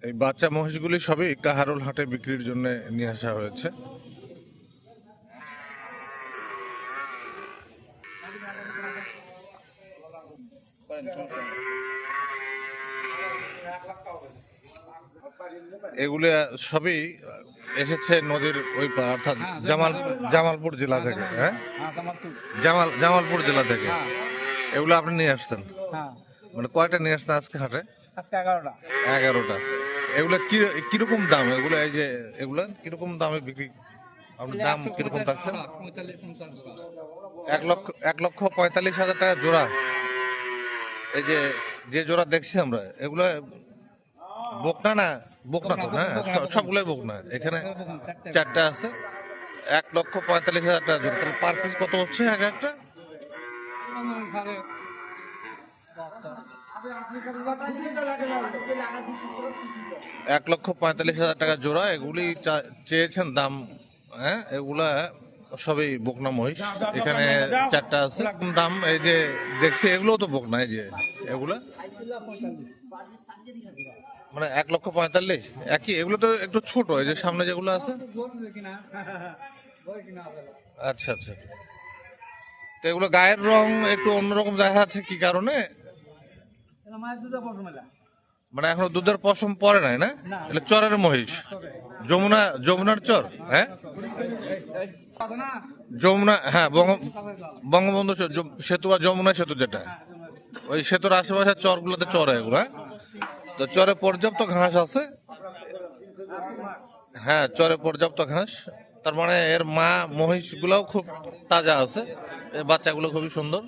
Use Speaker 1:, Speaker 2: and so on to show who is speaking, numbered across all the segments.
Speaker 1: এই বাচ্চা মহিষগুলি সবই কাহারোল হাটে বিক্রির জন্য নিয়ে আসা হয়েছে। এগুলো সবই এসেছে নদীর ওই পার, অর্থাৎ জামালপুর জেলা থেকে। হ্যাঁ, জামালপুর জেলা থেকে এগুলো আপনি নিয়ে আসছেন? মানে কয়টা নিয়ে আসছেন আজকে হাটে? 11টা। এগুলো কিরকম দাম? এগুলো এই যে এগুলো কিরকম দামে বিক্রি? আপনার দাম কিরকম থাকছে? 1,45,000 টাকা জোড়া। এই যে জোড়া দেখছি আমরা, এগুলো বকনা না? বকনা তো, হ্যাঁ, সবগুলোই বকনা। এখানে 4টা আছে। 1,45,000 টাকা জোড়া। তাহলে পার পিস কত হচ্ছে এক একটা? 1,45,000 টাকা জোড়া। এগুলি চেয়েছেন দাম। হ্যাঁ, এগুলা সবই বকনা মহিষ। এখানে 4টা আছে। দাম এই যে দেখছি এগুলো তো বকনা। এই যে এগুলা মানে 1,45,000 একই। এগুলো তো একটু ছোট, এই যে সামনে যেগুলো আছে। আচ্ছা আচ্ছা। তো এগুলো গায়ের রং একটু অন্যরকম দেখা যাচ্ছে, কি কারণে? মানে এখনো দুধের পশম পরে নাই না? এটা চরের মহিষ। যমুনার চর। হ্যাঁ, যমুনা, হ্যাঁ, বঙ্গবন্ধু সেতু বা যমুনা সেতু, যেটা ওই সেতুর আশেপাশে চরগুলোতে চরে এগুলো। তো চরে পর্যাপ্ত ঘাস আছে। হ্যাঁ, চরে পর্যাপ্ত ঘাস। তার মানে এর মা মহিষ গুলাও খুব তাজা আছে। বাচ্চাগুলো খুবই সুন্দর।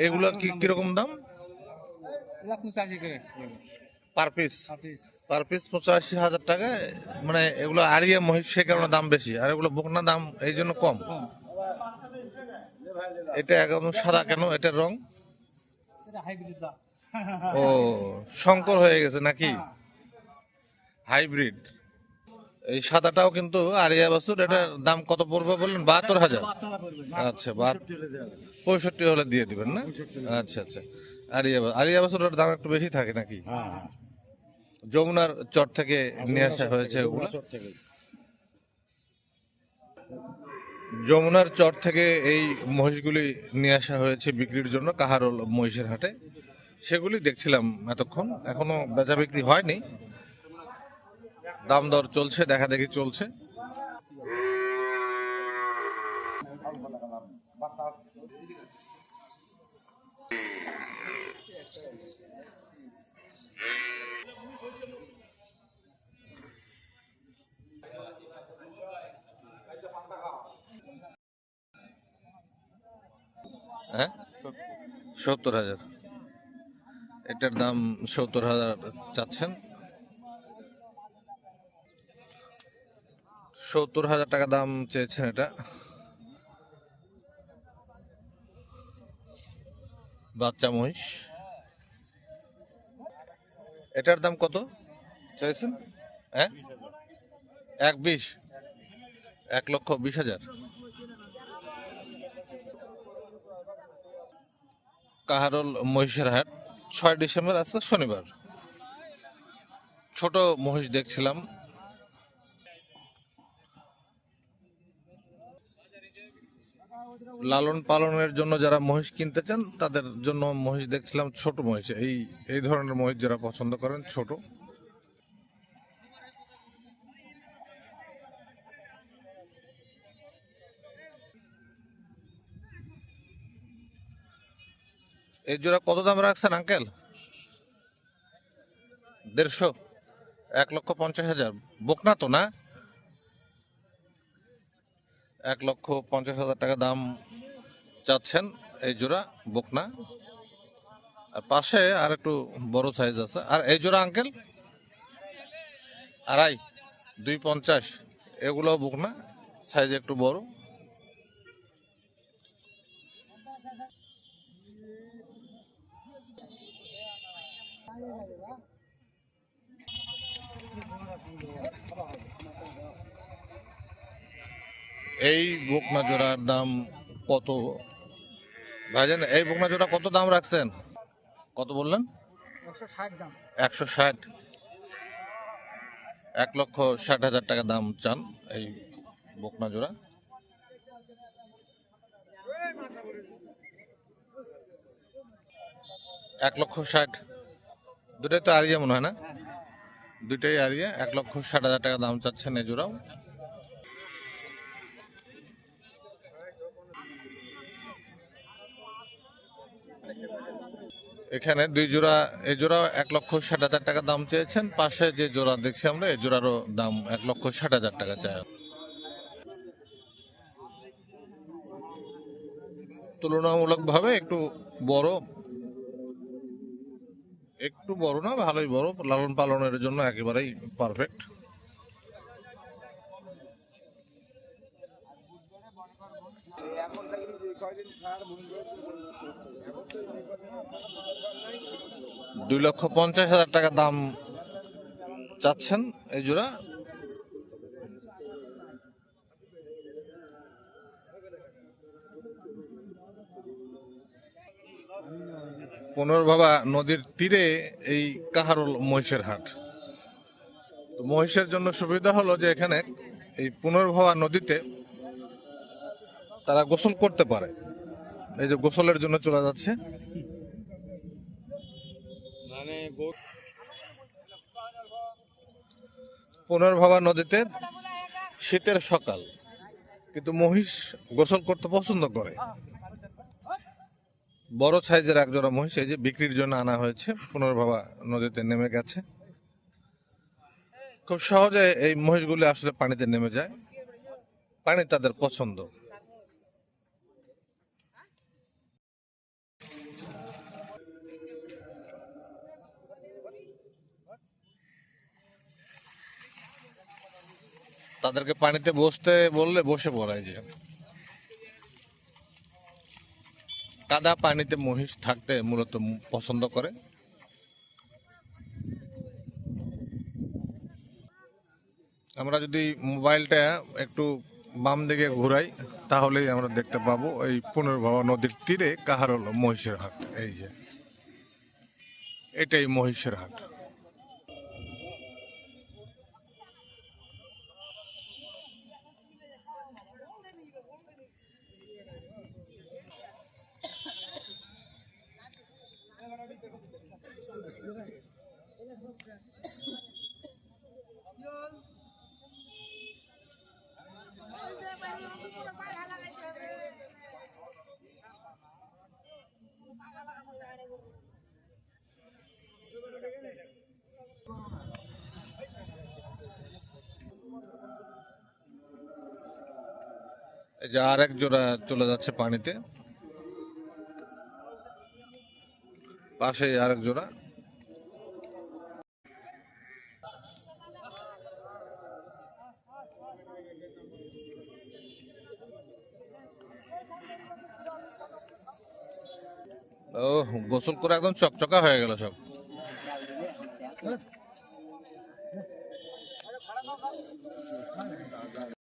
Speaker 1: এগুলো কিরকম দাম? পার পিস 85,000 টাকা। মানে এগুলো আড়িয়া মহিষ, সে কারণে দাম বেশি। আর এগুলো বকনা দাম এই জন্য কম। এটা একদম সাদা কেন? এটার রং ও শঙ্কর হয়ে গেছে নাকি? হাইব্রিড। এই সাদাটাও কিন্তু আড়িয়া বাছুর। এটার দাম কত পড়বে বললেন? 72,000। আচ্ছা, 65 হলে দিয়ে দিবেন না? আচ্ছা আচ্ছা। আড়িয়া বাছুরের দাম একটু বেশি থাকে নাকি? যমুনার চর থেকে নিয়ে আসা হয়েছে ওগুলো। যমুনার চর থেকে এই মহিষগুলি নিয়ে আসা হয়েছে বিক্রির জন্য কাহারোল মহিষের হাটে। সেগুলি দেখছিলাম এতক্ষণ। এখনো বেচা বিক্রি হয়নি, দাম দর চলছে, দেখা দেখি চলছে। হ্যাঁ, 70,000। এটার দাম 70,000 চাচ্ছেন। 70,000 টাকা দাম চেয়েছেন এটা। বাচ্চা মহিষ। এটার দাম কত চাইছেন? হ্যাঁ, 1,20,000। 1,20,000। কাহারোল মহিষের হাট, 6 ডিসেম্বর, আজকে শনিবার। ছোট মহিষ দেখছিলাম। লালন পালনের জন্য যারা মহিষ কিনতে চান তাদের জন্য মহিষ দেখছিলাম, ছোট মহিষ। এই ধরনের মহিষ যারা পছন্দ করেন, ছোট। এই জোড়া কত দাম রাখছেন আঙ্কেল? 150? 1,50,000। বকনা তো না? 1,50,000 টাকা দাম চাচ্ছেন এই জোড়া বকনা। আর পাশে আর একটু বড় সাইজ আছে। আর এই জোড়া আঙ্কেল 2.5, 2,50। এগুলো বকনা, সাইজ একটু বড়। এই বকনা জোড়ার দাম কত ভাইজান এই বকনা জোড়া কত দাম রাখছেন? কত বললেন?
Speaker 2: 160 দাম।
Speaker 1: 160। 1,60,000 টাকা দাম চান এই বকনা জোড়া। এক লক্ষ ষাট। দুটাই তো আরিয়া মনে হয় না? দুইটাই আরিয়া। 1,60,000 টাকা দাম চাচ্ছেন এই জোড়াও। এখানে দুই জোড়া, এই জোড়া 1,60,000 টাকা দাম চেয়েছেন। পাশে যে জোড়া দেখছি আমরা এই জোড়ারও দাম 1,60,000 টাকা চায়। তুলনামূলকভাবে বড় একটু বড় না, ভালোই বড়, লালন পালনের জন্য একেবারেই পারফেক্ট। $2,50,000 টাকা দাম চাচ্ছেন এই জোড়া। পুনর্ভবা নদীর তীরে এই কাহারোল মহিষের হাট। তো মহিষের জন্য সুবিধা হলো যে এখানে এই পুনর্ভবা নদীতে তারা গোসল করতে পারে। এই যে গোসলের জন্য চলে যাচ্ছে। পুনর্ভবা নদীতে শীতের সকাল, কিন্তু মহিষ গোসল করতে পছন্দ করে। বড় সাইজের এক জোড়া মহিষ এই যে বিক্রির জন্য আনা হয়েছে, পুনর্ভবা নদীতে নেমে গেছে। খুব সহজে এই মহিষগুলি আসলে পানিতে নেমে যায়, পানি তাদের পছন্দ। তাদেরকে পানিতে বসতে বললে বসে পড়ায়। যে কাদা পানিতে মহিষ থাকতে মূলত পছন্দ করে। আমরা যদি মোবাইলটা একটু বাম দিকে ঘুরাই তাহলেই আমরা দেখতে পাবো এই পুনর্ভবা নদীর তীরে কাহারোল মহিষের হাট। এই যে এটাই মহিষের হাট। এই যে আর এক জোড়া চলে যাচ্ছে পানিতে, পাশে আরেক জোড়া। ও গোসল করে একদম চকচকা হয়ে গেল সব।